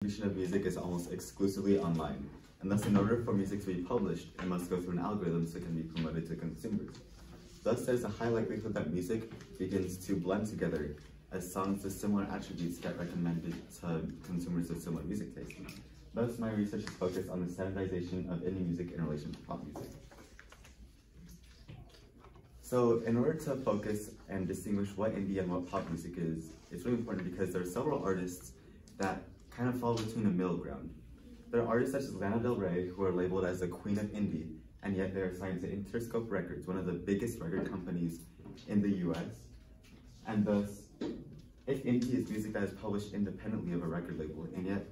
Distribution of music is almost exclusively online, and thus in order for music to be published, it must go through an algorithm so it can be promoted to consumers. Thus, there's a high likelihood that music begins to blend together as songs with similar attributes get recommended to consumers with similar music taste. Thus, my research is focused on the standardization of indie music in relation to pop music. So in order to focus and distinguish what indie and what pop music is, it's really important because there are several artists that kind of fall between a middle ground. There are artists such as Lana Del Rey, who are labeled as the queen of indie, and yet they are signed to Interscope Records, one of the biggest record companies in the US. And thus, if indie is music that is published independently of a record label, and yet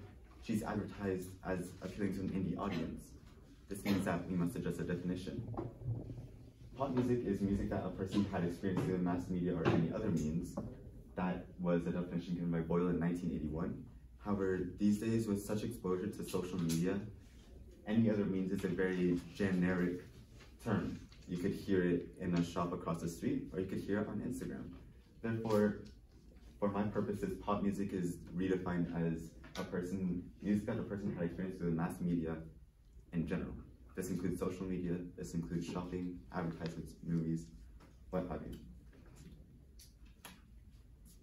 she's advertised as appealing to an indie audience, this means that we must adjust the definition. Pop music is music that a person had experienced through the mass media or any other means. That was a definition given by Boyle in 1981. However, these days, with such exposure to social media, any other means is a very generic term. You could hear it in a shop across the street, or you could hear it on Instagram. Therefore, for my purposes, pop music is redefined as music that a person had experienced through the mass media in general. This includes social media, this includes shopping, advertisements, movies, what have you.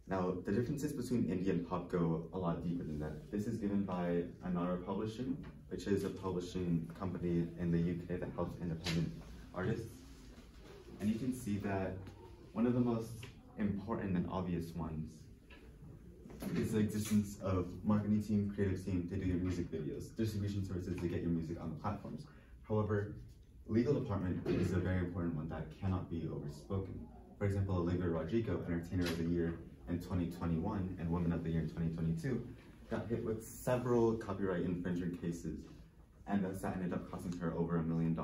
Now, the differences between indie and pop go a lot deeper than that. This is given by Anara Publishing, which is a publishing company in the UK that helps independent artists. And you can see that one of the most important and obvious ones is the existence of marketing team, creative team to do your music videos, distribution services to get your music on the platforms. However, legal department is a very important one that cannot be overspoken. For example, Olivia Rodrigo, Entertainer of the Year in 2021 and Woman of the Year in 2022, got hit with several copyright infringement cases, and thus that ended up costing her over $1 million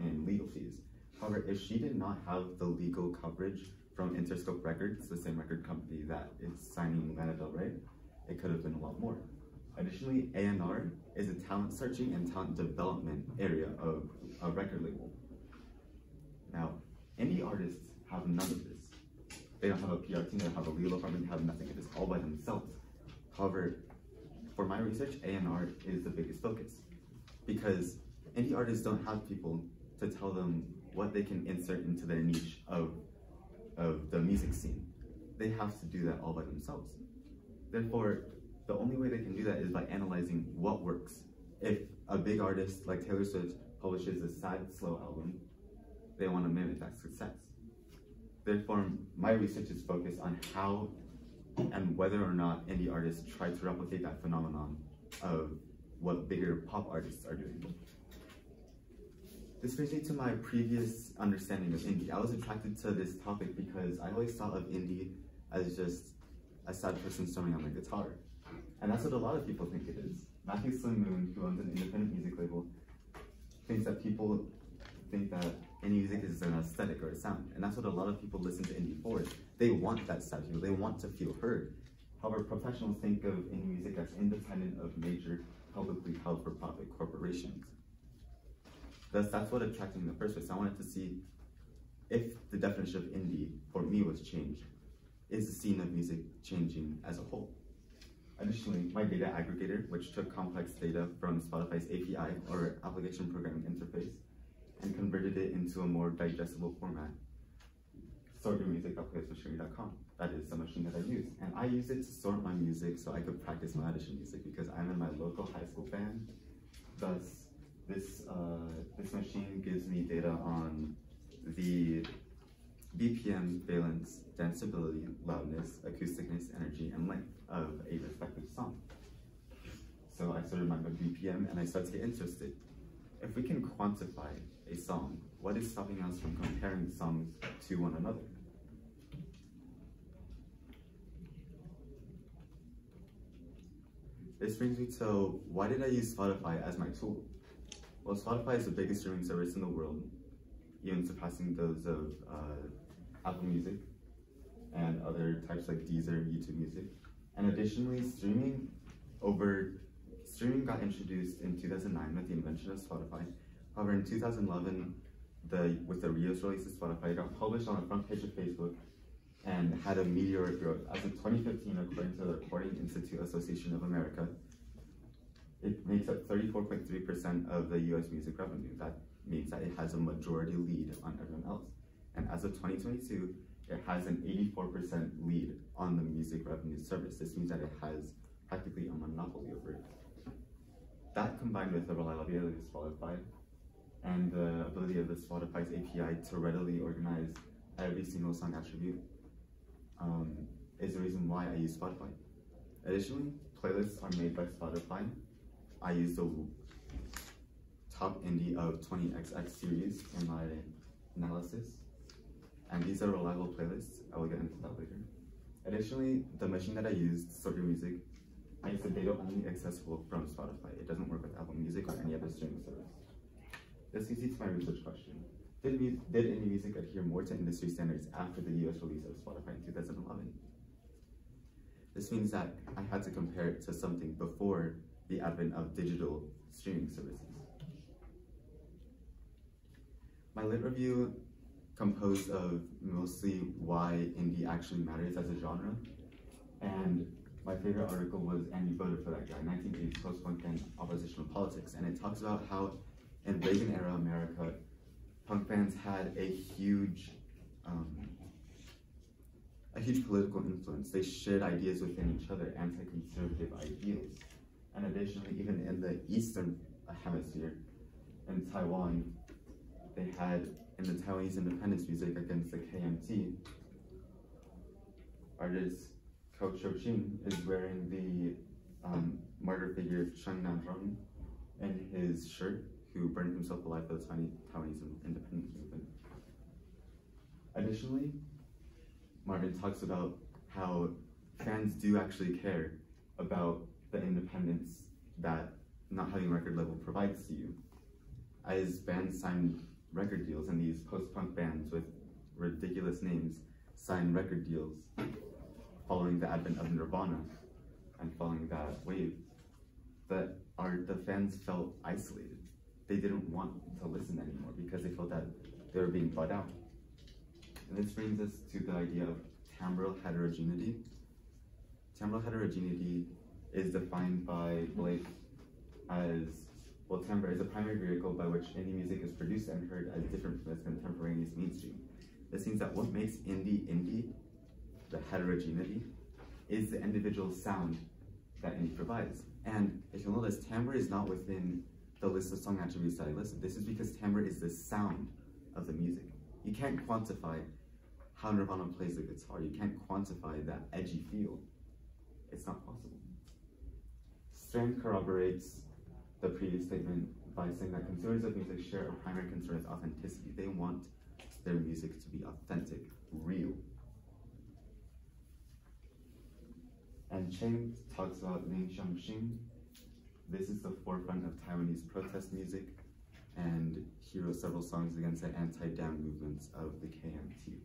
in legal fees. However, if she did not have the legal coverage from Interscope Records, the same record company that is signing Lana Del Rey, it could have been a lot more. Additionally, A&R is a talent searching and talent development area of a record label. Now, indie artists have none of this. They don't have a PR team, they don't have a legal department, they have nothing. It is all by themselves. However, for my research, A&R is the biggest focus because indie artists don't have people to tell them what they can insert into their niche of the music scene. They have to do that all by themselves. Therefore, the only way they can do that is by analyzing what works. If a big artist like Taylor Swift publishes a sad, slow album, they want to mimic that success. Therefore, my research is focused on how and whether or not indie artists try to replicate that phenomenon of what bigger pop artists are doing. This brings me to my previous understanding of indie. I was attracted to this topic because I always thought of indie as just a sad person strumming on the guitar. And that's what a lot of people think it is. Matthew Slim Moon, who owns an independent music label, thinks that people think that indie music is an aesthetic or a sound. And that's what a lot of people listen to indie for. They want that sound, they want to feel heard. However, professionals think of indie music as independent of major publicly held for-profit corporations. Thus, that's what attracted me in the first place. I wanted to see if the definition of indie for me was changed. Is the scene of music changing as a whole? Additionally, my data aggregator, which took complex data from Spotify's API, or Application Programming Interface, and converted it into a more digestible format, sortyourmusic.playlistmachinery.com. That is the machine that I use. And I use it to sort my music so I could practice my audition music because I'm in my local high school band. Thus, this machine gives me data on the BPM, valence, danceability, loudness, acousticness, energy, and length of a respective song. So I started my BPM and I started to get interested. If we can quantify a song, what is stopping us from comparing songs to one another? This brings me to, why did I use Spotify as my tool? Well, Spotify is the biggest streaming service in the world, even surpassing those of Apple Music and other types like Deezer, YouTube Music. And additionally, streaming got introduced in 2009 with the invention of Spotify. However, in 2011, with the Rios release of Spotify, it got published on the front page of Facebook and had a meteoric growth. As of 2015, according to the Recording Institute Association of America, makes up 34.3% of the US music revenue. That means that it has a majority lead on everyone else. And as of 2022, it has an 84% lead on the music revenue service. This means that it has practically a monopoly over it. That combined with the reliability of Spotify and the ability of the Spotify's API to readily organize every single song attribute is the reason why I use Spotify. Additionally, playlists are made by Spotify. I use the top indie of 20XX series in my analysis, and these are reliable playlists. I will get into that later. Additionally, the machine that I used to store your music, I use the data only accessible from Spotify. It doesn't work with Apple Music or any other streaming service. This leads me to my research question. Did indie music adhere more to industry standards after the US release of Spotify in 2011? This means that I had to compare it to something before the advent of digital streaming services. My lit review composed of mostly why indie actually matters as a genre, and my favorite article was "And You Voted for That Guy," 1980s post-punk and oppositional politics, and it talks about how in Reagan-era America, punk bands had a huge political influence. They shared ideas within each other, anti-conservative ideals. And additionally, even in the Eastern Hemisphere, in Taiwan, they had, in the Taiwanese independence music against the KMT, artist Ko Cho-Ching is wearing the martyr figure Sheng Nanzhong in his shirt, who burned himself alive for the Taiwanese independence movement. Additionally, Martin talks about how fans do actually care about the independence that not having a record label provides to you. As bands sign record deals, and these post-punk bands with ridiculous names sign record deals following the advent of Nirvana and following that wave, the fans felt isolated. They didn't want to listen anymore because they felt that they were being bought out. And this brings us to the idea of timbral heterogeneity. Timbral heterogeneity is defined by Blake as, well, timbre is a primary vehicle by which indie music is produced and heard as different from its contemporaneous mainstream. This means that what makes indie, the heterogeneity, is the individual sound that indie provides. And if you'll notice, timbre is not within the list of song attributes that I listed. This is because timbre is the sound of the music. You can't quantify how Nirvana plays the guitar. You can't quantify that edgy feel. It's not possible. Strand corroborates the previous statement by saying that consumers of music share a primary concern with authenticity. They want their music to be authentic, real. And Cheng talks about Ling Xiangxing. This is the forefront of Taiwanese protest music, and he wrote several songs against the anti-dam movements of the KMT.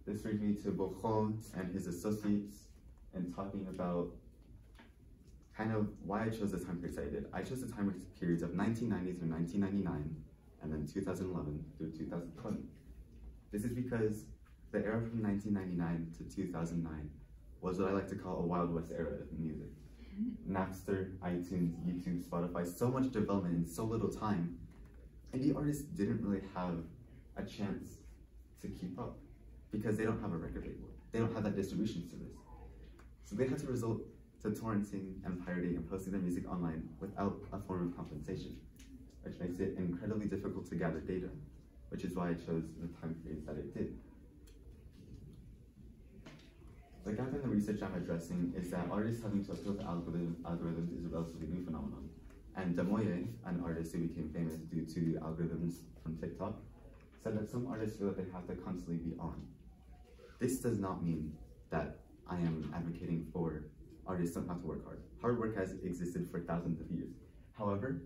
This brings me to Bochon and his associates, and talking about kind of why I chose the time periods I did. I chose the time periods of 1990 through 1999, and then 2011 through 2020. This is because the era from 1999 to 2009 was what I like to call a Wild West era of music. Napster, iTunes, YouTube, Spotify, so much development in so little time. Indie artists didn't really have a chance to keep up because they don't have a record label. They don't have that distribution service. So they had to resort to torrenting and pirating and posting their music online without a form of compensation, which makes it incredibly difficult to gather data, which is why I chose the time periods that it did. The gap in the research I'm addressing is that artists having to appeal to algorithms is a relatively new phenomenon. And Demoye, an artist who became famous due to algorithms from TikTok, said that some artists feel that they have to constantly be on. This does not mean that I am advocating for artists not to work hard. Hard work has existed for thousands of years. However,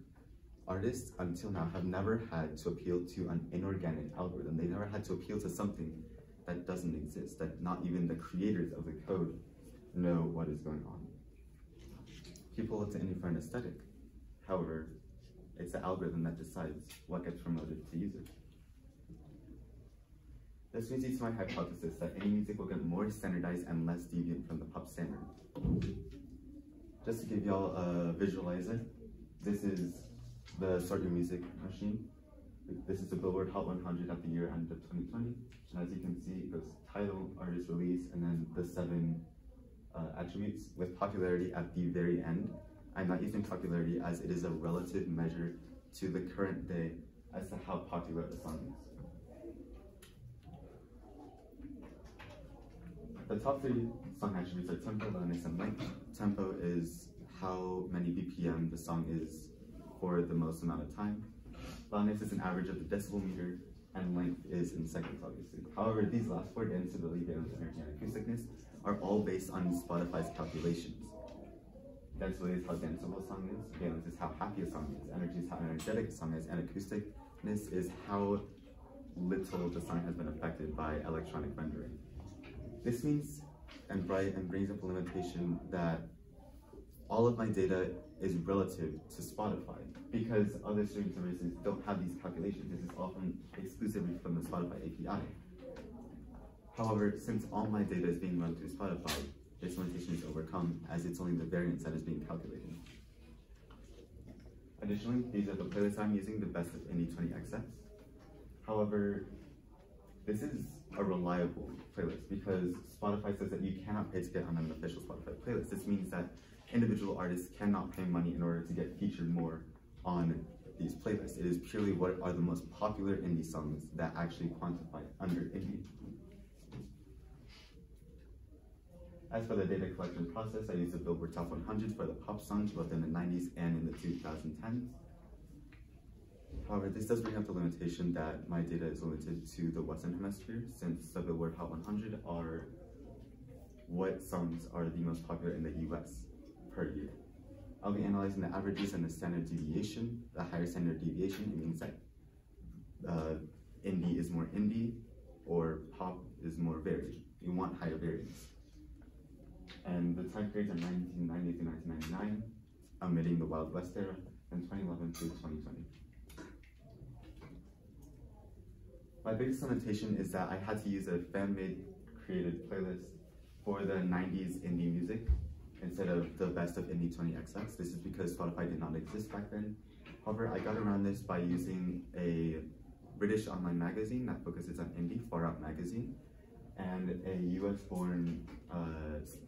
artists until now have never had to appeal to an inorganic algorithm. They never had to appeal to something that doesn't exist, that not even the creators of the code know what is going on. People look to indie for an aesthetic. However, it's the algorithm that decides what gets promoted to users. This leads me to my hypothesis that indie music will get more standardized and less deviant from the pop standard. Just to give y'all a visualizer, this is the Start Your Music machine. This is the Billboard Hot 100 at the year end of 2020. And as you can see, it goes title, artist, release, and then the 7 attributes with popularity at the very end. I'm not using popularity as it is a relative measure to the current day as to how popular the song is. The top 3 song attributes are tempo, loudness, and length. Tempo is how many BPM the song is for the most amount of time. Loudness is an average of the decibel meter, and length is in seconds, obviously. However, these last 4, danceability, valence, energy, and acousticness, are all based on Spotify's calculations. Danceability is how danceable a song is, valence is how happy a song is, energy is how energetic a song is, and acousticness is how little the song has been affected by electronic rendering. This means and brings up a limitation that all of my data is relative to Spotify, because other streaming services don't have these calculations. This is often exclusively from the Spotify API. However, since all my data is being run through Spotify, this limitation is overcome as it's only the variance that is being calculated. Additionally, these are the playlists I'm using, the best of Indie 20XX. However, this is a reliable playlist because Spotify says that you cannot pay to get on an official Spotify playlist. This means that individual artists cannot pay money in order to get featured more on these playlists. It is purely what are the most popular indie songs that actually quantify under indie. As for the data collection process, I use the Billboard Top 100 for the pop songs both in the 90s and in the 2010s. However, this does bring up the limitation that my data is limited to the Western Hemisphere, since the Billboard Hot 100 are what songs are the most popular in the US per year. I'll be analyzing the averages and the standard deviation. The higher standard deviation, it means that indie is more indie, or pop is more varied. You want higher variance. And the time periods are 1990 to 1999, omitting the Wild West era, and 2011 through 2020. My biggest limitation is that I had to use a fan-made created playlist for the 90s indie music instead of the best of Indie 20XX. This is because Spotify did not exist back then. However, I got around this by using a British online magazine that focuses on indie, Far Out Magazine, and a US-born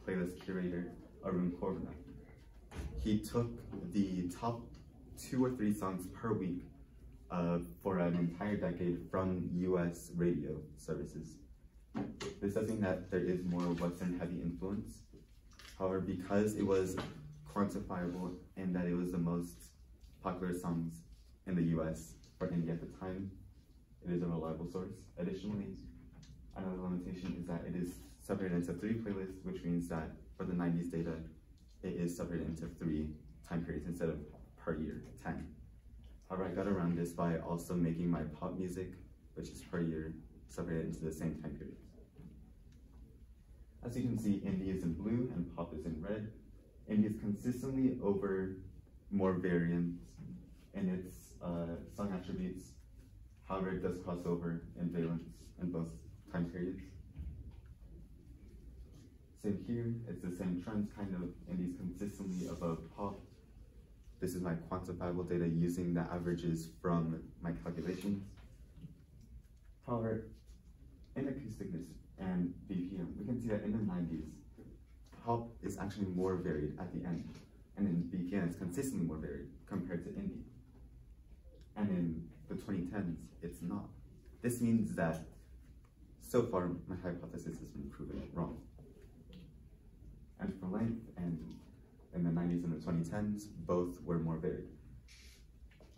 playlist curator, Arun Korvana. He took the top 2 or 3 songs per week for an entire decade from US radio services. This does mean that there is more Western heavy influence. However, because it was quantifiable and that it was the most popular songs in the US for indie at the time, it is a reliable source. Additionally, another limitation is that it is separated into 3 playlists, which means that for the 90s data, it is separated into 3 time periods instead of per year, 10. However, I got around this by also making my pop music, which is per year, separated into the same time periods. As you can see, indie is in blue and pop is in red. Indie is consistently over more variance in its song attributes. However, it does cross over in valence in both time periods. Same here, it's the same trends, kind of. Indie is consistently above pop. This is my quantifiable data using the averages from my calculations. However, in acousticness and BPM, we can see that in the 90s, pop is actually more varied at the end, and in BPM it's consistently more varied compared to indie. And in the 2010s, it's not. This means that so far my hypothesis has been proven wrong. And for length, and in the 90s and the 2010s, both were more varied.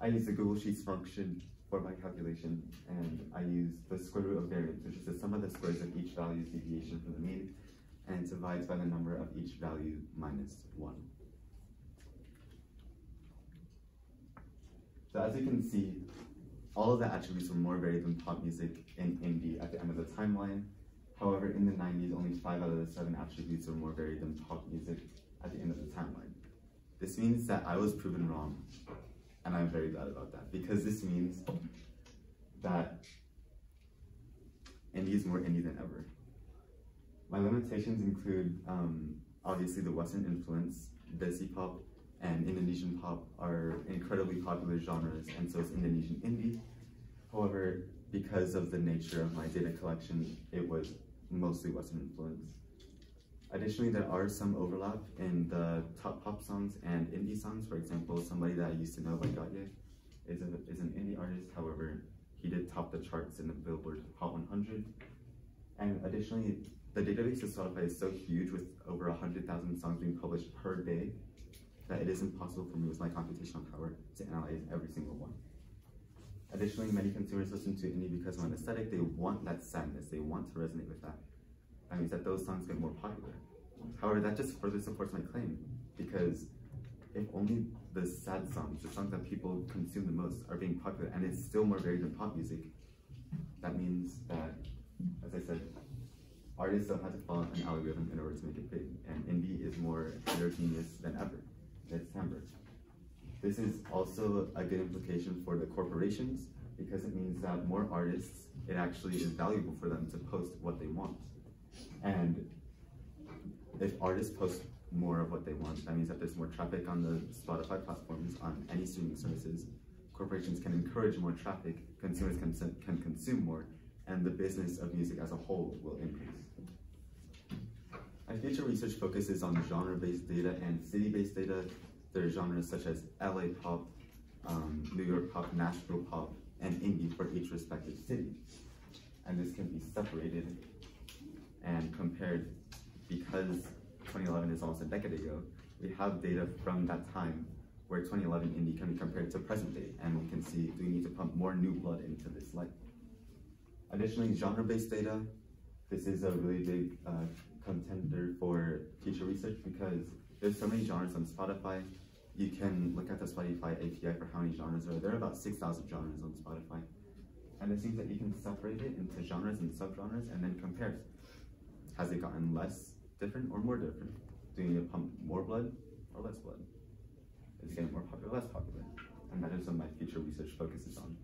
I use the Google Sheets function for my calculation, and I use the square root of variance, which is the sum of the squares of each value's deviation from the mean, and it divides by the number of each value minus 1. So as you can see, all of the attributes were more varied than pop music in indie at the end of the timeline. However, in the 90s, only 5 out of the 7 attributes were more varied than pop music at the end of the timeline. This means that I was proven wrong, and I'm very glad about that, because this means that indie is more indie than ever. My limitations include, obviously, the Western influence Desi pop, and Indonesian pop are incredibly popular genres, and so is Indonesian indie. However, because of the nature of my data collection, it was mostly Western influence. Additionally, there are some overlap in the top pop songs and indie songs. For example, somebody that I used to know, like Gaye, is an indie artist. However, he did top the charts in the Billboard Hot 100. And additionally, the database of Spotify is so huge with over 100,000 songs being published per day that it is impossible for me with my computational power to analyze every single one. Additionally, many consumers listen to indie because of an aesthetic. They want that sadness. They want to resonate with that. That means that those songs get more popular. However, that just further supports my claim, because if only the sad songs, the songs that people consume the most, are being popular, and it's still more varied than pop music, that means that, as I said, artists don't have to follow an algorithm in order to make it big, and indie is more heterogeneous than ever in its timbre. This is also a good implication for the corporations, because it means that more artists, it actually is valuable for them to post what they want. And if artists post more of what they want, that means that there's more traffic on the Spotify platforms, on any streaming services. Corporations can encourage more traffic, consumers can consume more, and the business of music as a whole will increase. My future research focuses on genre-based data and city-based data. There are genres such as LA pop, New York pop, Nashville pop, and indie for each respective city. And this can be separated and compared. Because 2011 is almost a decade ago, we have data from that time where 2011 indie can be compared to present day, and we can see, do we need to pump more new blood into this light? Additionally, genre-based data, this is a really big contender for future research because there's so many genres on Spotify. You can look at the Spotify API for how many genres there are. There are about 6,000 genres on Spotify. And it seems that you can separate it into genres and subgenres and then compare. Has it gotten less different or more different? Do you need to pump more blood or less blood? Is it getting more popular or less popular? And that is what my future research focuses on.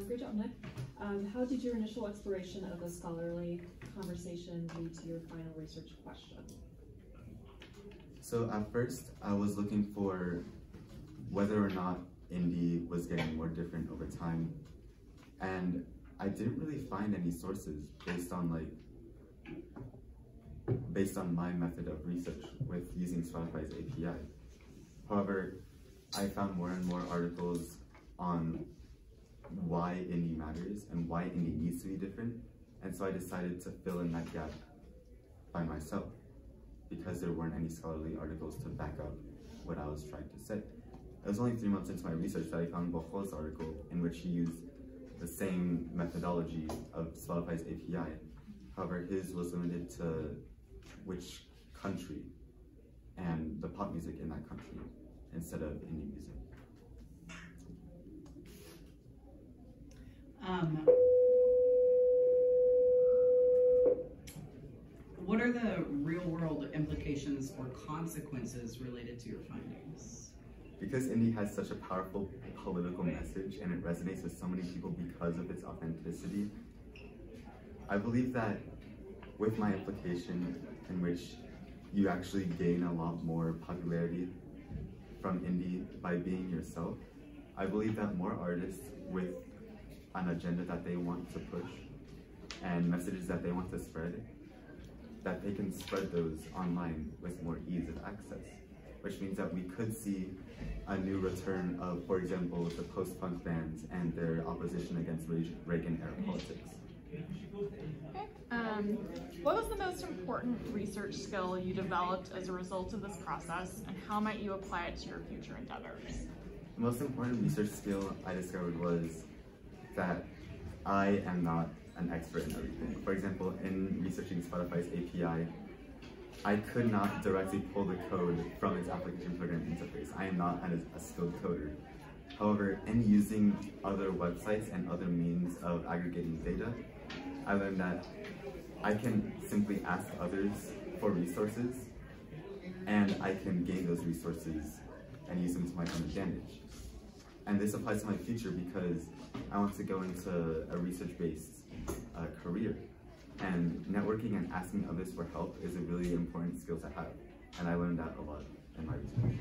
Great job, Nick. How did your initial exploration of the scholarly conversation lead to your final research question? So at first, I was looking for whether or not indie was getting more different over time. And I didn't really find any sources based on my method of research with using Spotify's API. However, I found more and more articles on why indie matters and why indie needs to be different. And so I decided to fill in that gap by myself because there weren't any scholarly articles to back up what I was trying to say. It was only 3 months into my research that I found Bojo's article in which he used the same methodology of Spotify's API. However, his was limited to which country and the pop music in that country instead of indie music. What are the real-world implications or consequences related to your findings? Because indie has such a powerful political message and it resonates with so many people because of its authenticity, I believe that with my application, in which you actually gain a lot more popularity from indie by being yourself, I believe that more artists with an agenda that they want to push and messages that they want to spread, that they can spread those online with more ease of access, which means that we could see a new return of, for example, the post-punk bands and their opposition against Reagan-era politics. Okay. What was the most important research skill you developed as a result of this process, and how might you apply it to your future endeavors? The most important research skill I discovered was that I am not an expert in everything. For example, in researching Spotify's API, I could not directly pull the code from its application program interface. I am not a skilled coder. However, in using other websites and other means of aggregating data, I learned that I can simply ask others for resources, and I can gain those resources and use them to my own advantage. And this applies to my future because I want to go into a research-based career. And networking and asking others for help is a really important skill to have. And I learned that a lot in my research.